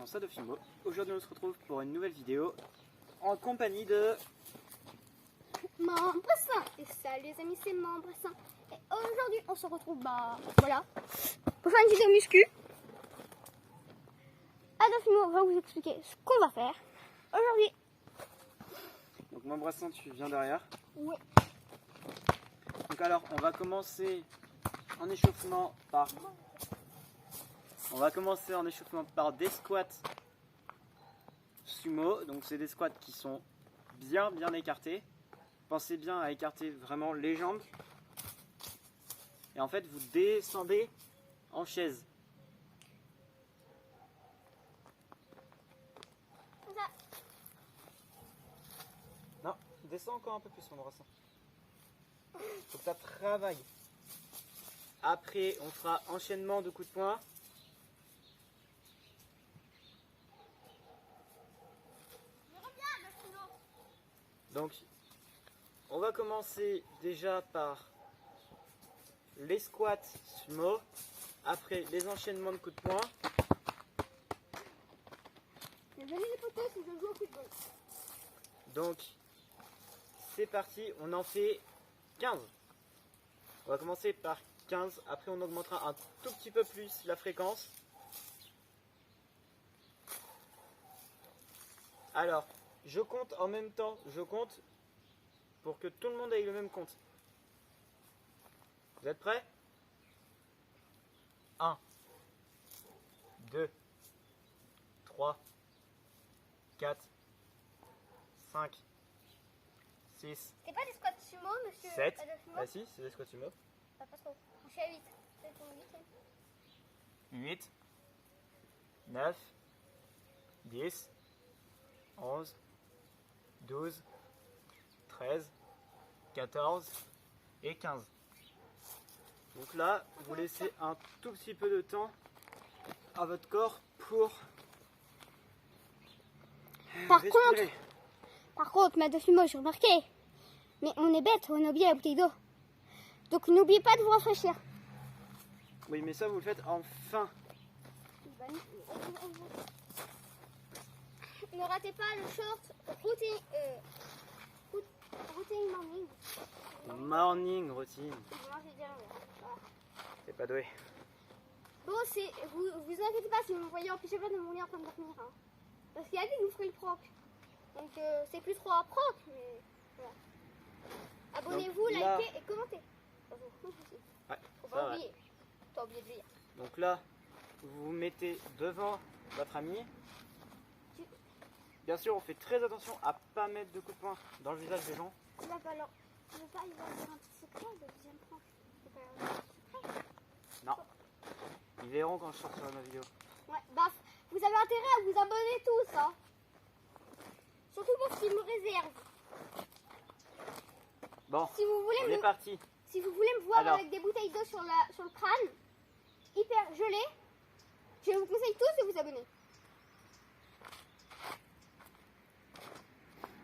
Sadofimo. Aujourd'hui on se retrouve pour une nouvelle vidéo en compagnie de Membrassin. Et salut les amis, c'est Membrassin. Et aujourd'hui on se retrouve voilà pour faire une vidéo muscu. Adolfino va vous expliquer ce qu'on va faire aujourd'hui. donc Membrassin, tu viens derrière. Oui. Donc alors on va commencer en échauffement par des squats sumo. Donc c'est des squats qui sont bien écartés. Pensez bien à écarter vraiment les jambes. Et en fait vous descendez en chaise. Ça. Non, descends encore un peu plus, Membrassin. Faut que ça travaille. Après, on fera enchaînement de coups de poing. Donc, on va commencer déjà par les squats sumo. Après, les enchaînements de coups de poing. Venez les potos si je joue au football. Donc, c'est parti. On en fait 15. On va commencer par 15. Après, on augmentera un tout petit peu plus la fréquence. Alors, je compte en même temps. Je compte pour que tout le monde ait le même compte. Vous êtes prêts? 1, 2, 3, 4, 5, 6, C'est pas des squats sumo, monsieur 7. Adolfino? Ah si, c'est des squats sumo. Pas trop. Je suis à 8. C'est ton 8. 8, 9, 10, 11, 12, 13, 14 et 15. Donc là, vous laissez un tout petit peu de temps à votre corps pour respirer. Par contre, Adolfino, j'ai remarqué, mais on est bête, on a oublié la bouteille d'eau. Donc n'oubliez pas de vous rafraîchir. Oui, mais ça, vous le faites en fin. Ne ratez pas le short routine morning. Morning routine. Voilà. C'est pas doué. Bon, vous inquiétez pas si vous me voyez en pyjama de mon lit en train de dormir. Hein. Parce qu'il y a dit que vous ferez le proc. Donc c'est plus trop un proc, mais voilà. Abonnez-vous, Donc, là- likez et commentez. Ouais, Faut ça pas va. oublier. T'as oublié de lire. Donc là, vous vous mettez devant votre ami. Bien sûr, on fait très attention à pas mettre de coups de poing dans le visage des gens. Il va pas alors. Il va dire un petit secret de deuxième tranche. C'est pas un petit secret. Non. Ils verront quand je sortirai ma vidéo. Ouais, baf. Vous avez intérêt à vous abonner tous, hein. Surtout pour ce qui me réserve. Bon, Si vous voulez on est parti. Si vous voulez me voir Alors. avec des bouteilles d'eau sur le crâne, hyper gelé, je vous conseille tous de vous abonner.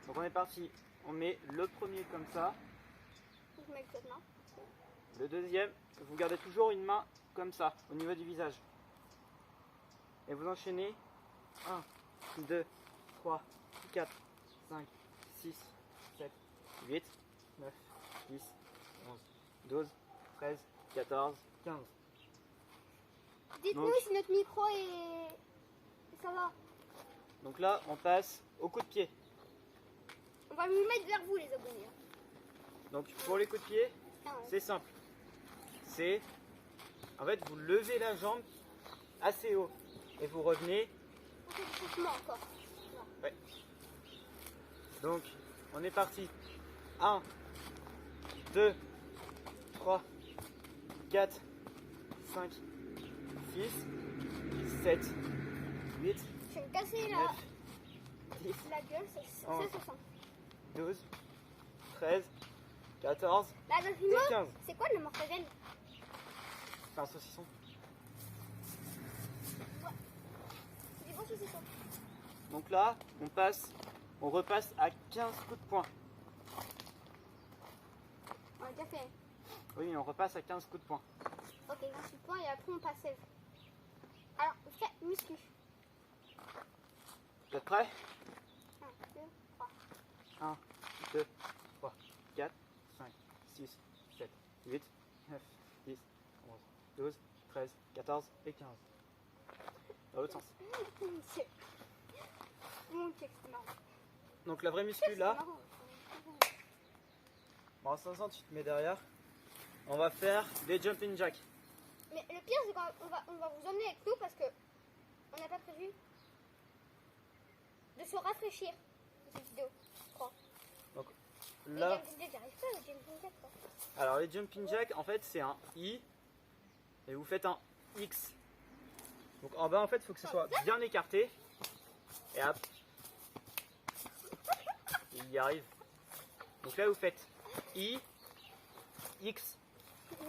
Donc on est parti. On met le premier comme ça. Je mets cette main. Le deuxième, vous gardez toujours une main comme ça, au niveau du visage. Et vous enchaînez 1, 2, 3, 4, 5, 6, 7, 8, 9, 10, 11, 12, 13, 14, 15. Dites-nous Donc. si notre micro est... Ça va. Donc là, on passe au coup de pied. On va nous mettre vers vous les abonnés. Donc pour les coups de pied, Ah ouais. c'est simple. C'est, en fait, vous levez la jambe assez haut et vous revenez. On fait du mouvement encore. Ouais. Donc, on est parti. 1, 2, 3, 4, 5, 6, 7, 8, Je vais me casser 9, 10, la gueule, ça se sent. 12, 13, 14 Là, et Adolfino, 15. c'est quoi le mortadelle? C'est un saucisson. C'est du bon saucisson. Donc là, on repasse à 15 coups de poing. On a déjà fait. Oui, on repasse à 15 coups de poing. Ok, 28 points et après on passe 16. Alors, on fait muscu. Vous êtes prêts? 1, 2, 3. 1, 2, 3, 4, 5, 6, 7, 8, 9, 10, 11, 12, 13, 14 et 15. Dans l'autre sens. Mon Dieu, c'est marrant. Donc la vraie muscu là, bon, en 500 tu te mets derrière. On va faire des jumping jacks. Mais le pire, c'est qu'on va vous emmener avec nous parce que on n'a pas prévu de se rafraîchir dans cette vidéo, je crois. Donc Les là, jumping jacks, j'arrive pas, les jumping jacks, quoi. alors les jumping jacks en fait c'est un I et vous faites un X. Donc en bas en fait il faut que ce soit bien écarté. Et hop, il y arrive. Donc là vous faites I, X,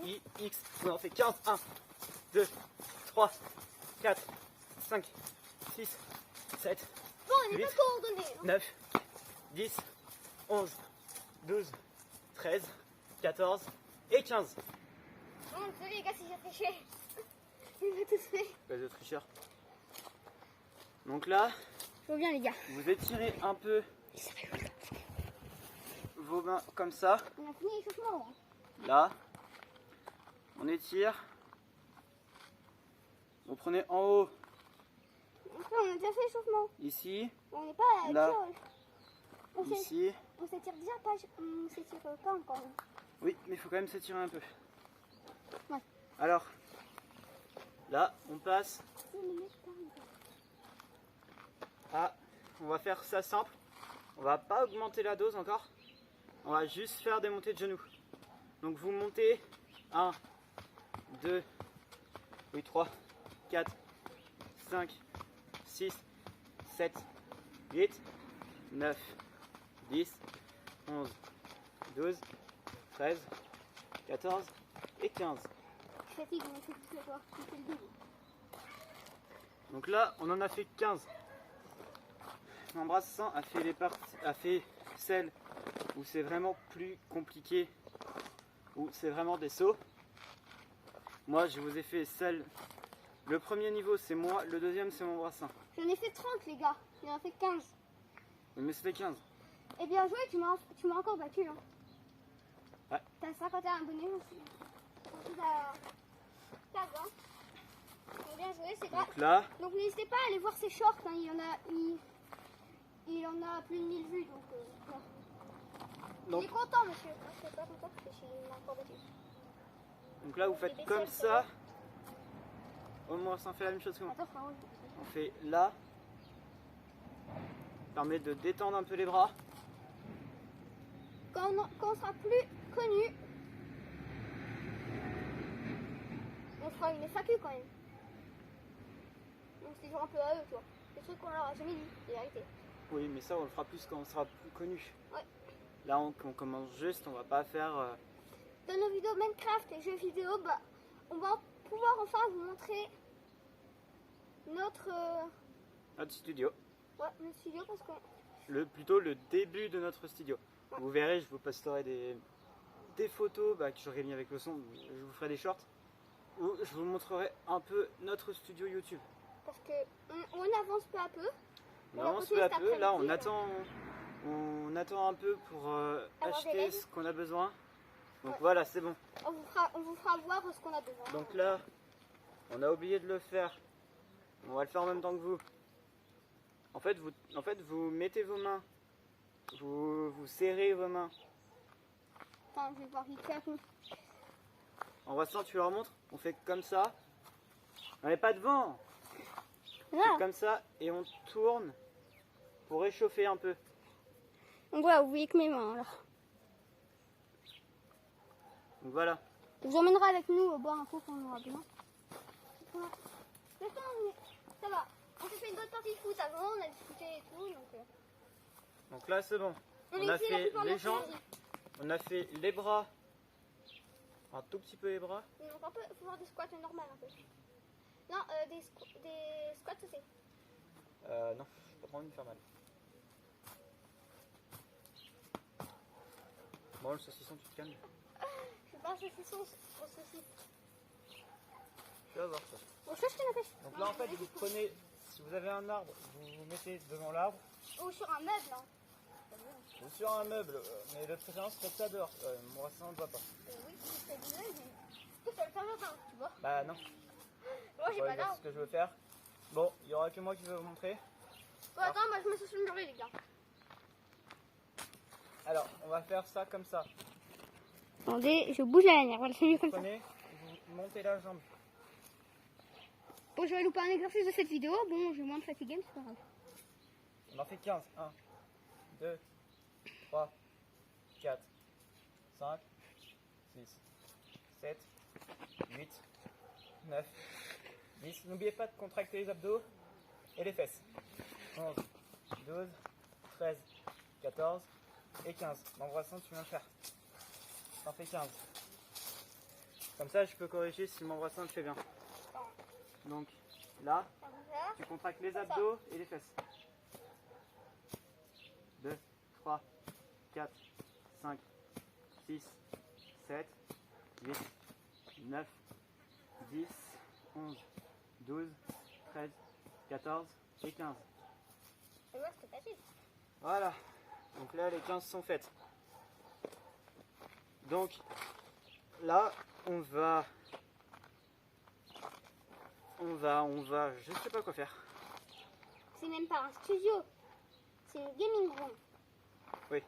I, X. On en fait 15. 1, 2, 3, 4, 5, 6, 7, Bon, on n'est 8, pas coordonnés. Hein. 9, 10, 11, 12, 13, 14 et 15. Bon, désolé les gars si j'ai triché. Il m'a tous fait. Espèce de tricheur. Donc là, Je reviens les gars. vous étirez un peu vos mains comme ça. On a fini l'échauffement. Hein. Là, on étire. Vous prenez en haut, Après, on a déjà fait l'échauffement. ici, On n'est pas là, ici. ici. On s'étire déjà pas. On s'étire pas encore. Oui, mais il faut quand même s'étirer un peu. Ouais. Alors, là, on passe à... On va faire ça simple. On va pas augmenter la dose encore. On va juste faire des montées de genoux. Donc vous montez 1, 2, oui 3, 4, 5, 6, 7, 8, 9, 10, 11, 12, 13, 14 et 15. Je fatigue, on fait plus que toi. On fait le double. Donc là, on en a fait 15. L'embrassant a fait les parties, a fait celles où c'est vraiment plus compliqué, où c'est vraiment des sauts. Moi, je vous ai fait celle. Le premier niveau, c'est moi. Le deuxième, c'est mon brassin. J'en ai fait 30 les gars. J'en ai fait 15. Mais c'était 15. Et bien joué, tu m'as encore battu. Hein. Ouais. T'as 51 abonnés aussi. T'as 20. Donc, bien joué, c'est grave. Donc là, Donc n'hésitez pas à aller voir ses shorts. Hein. Il en a plus de 1000 vues. Donc, voilà. donc, Il est content, monsieur. Moi, je suis pas content parce qu'il m'a encore battu. donc là, vous faites comme ça. Au moins, ça fait la même chose que moi. Attends, frérot. On fait là. Ça permet de détendre un peu les bras. Quand on sera plus connu, on fera une FAQ quand même. Donc c'est genre un peu à eux, tu vois. Des trucs qu'on leur a jamais dit, c'est la vérité. Oui, mais ça, on le fera plus quand on sera plus connu. Ouais. Là, on commence juste. On va pas faire. Dans nos vidéos Minecraft et jeux vidéo, bah, on va pouvoir enfin vous montrer notre, Notre studio. notre studio parce que Plutôt le début de notre studio. Ouais. Vous verrez, je vous posterai des photos que j'aurai mis avec le son. Je vous ferai des shorts où je vous montrerai un peu notre studio YouTube. parce que on avance peu à peu. On On va avance continuer peu à cet peu. Là, après-midi, on attend un peu pour des acheter LED. ce qu'on a besoin. Donc Ouais. voilà, c'est bon. On vous fera voir ce qu'on a besoin. Donc là, on a oublié de le faire. On va le faire en même temps que vous. En fait, vous mettez vos mains. Vous serrez vos mains. Attends, je vais voir vite fait à coup. En voici, tu leur montres. On fait comme ça. On n'est pas devant. On Là. fait comme ça et on tourne pour réchauffer un peu. Donc voilà, vous voyez que mes mains alors. Donc voilà. On vous emmènera avec nous boire un coup quand on aura besoin. Voilà. Ça va. On s'est fait une bonne partie de foot avant, on a discuté et tout. Donc là, c'est bon. On On a a fait la fait plupart de les notre jambes. énergie. On a fait les bras. Un tout petit peu les bras. Donc un peu, faut faire des squats normales un peu. Non, des squats aussi. Non, j'ai pas trop envie de me faire mal. Bon, le saucisson, tu te calmes. Je fais pas un saucisson au saucisson. Tu vas voir ça. Bon, je cherche la pêche. Donc là, en fait, vous prenez si vous avez un arbre, vous vous mettez devant l'arbre Ou sur un meuble, hein. ou sur un meuble, mais de préférence faites ça dehors. Mon racin ne va pas. Oui, c'est bien, mais ça le fait pas, tu vois. Bah non, Moi, j'ai faut pas aller voir d'arbre. ce que je veux faire. Bon, il y aura que moi qui vais vous montrer. Bon, attends, moi, je me suis sur le mur, les gars. Alors, on va faire ça comme ça. Attendez, je bouge la lanière, voilà, c'est mieux comme ça. Prenez, vous montez la jambe. Bon, je vais louper un exercice de cette vidéo. Bon, je vais moins me fatiguer, mais c'est pas grave. On en fait 15. 1, 2, 3, 4, 5, 6, 7, 8, 9, 10. N'oubliez pas de contracter les abdos et les fesses. 11, 12, 13, 14 et 15. L'embrassant, tu viens de faire. T'en fais 15. Comme ça, je peux corriger si l'embrassant le fait bien. Donc là, tu contractes les abdos et les fesses. 2, 3, 4, 5, 6, 7, 8, 9, 10, 11, 12, 13, 14 et 15. Et ouais, c'est facile. Voilà. Donc là, les 15 sont faites. Donc là, on va, je sais pas quoi faire. C'est même pas un studio. C'est une gaming room. Oui.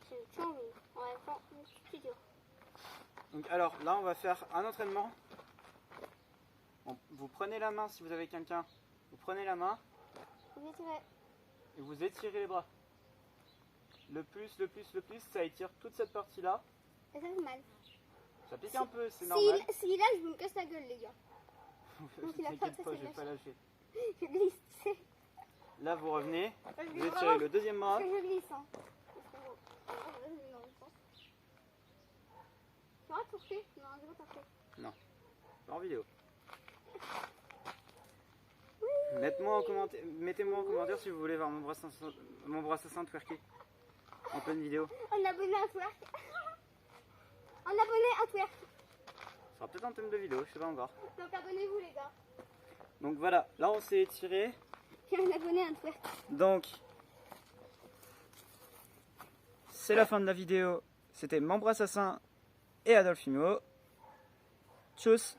C'est une chambre. En même temps, un studio. Donc alors là, on va faire un entraînement. Vous prenez la main si vous avez quelqu'un. Vous prenez la main Vous étirez. et vous étirez les bras. Le plus, ça étire toute cette partie-là. Et ça fait mal. Ça pique un peu, c'est normal. S'il lâche, je me casse la gueule, les gars. Donc, il a pas T'inquiète de pas, je facile vais pas lâcher. Je glisse, tu sais. Là, vous revenez, Je vous glisse étirez vraiment le deuxième bras. parce que je glisse, hein. Parce que bon, en vrai, je glisse dans le sens. Tu auras torché? Non, je vais pas torcher. Non, pas en vidéo. Mettez-moi en commentaire si vous voulez voir mon brassassin twerker en pleine vidéo. Un abonné à twerk. Un abonné à twerk. Ce sera peut-être un thème de vidéo, je sais pas encore. Donc abonnez-vous, les gars. Donc voilà, là on s'est étiré. J'ai un abonné à twerk. Donc, c'est la fin de la vidéo. C'était Membre Assassin et Adolphimo. Tchuss!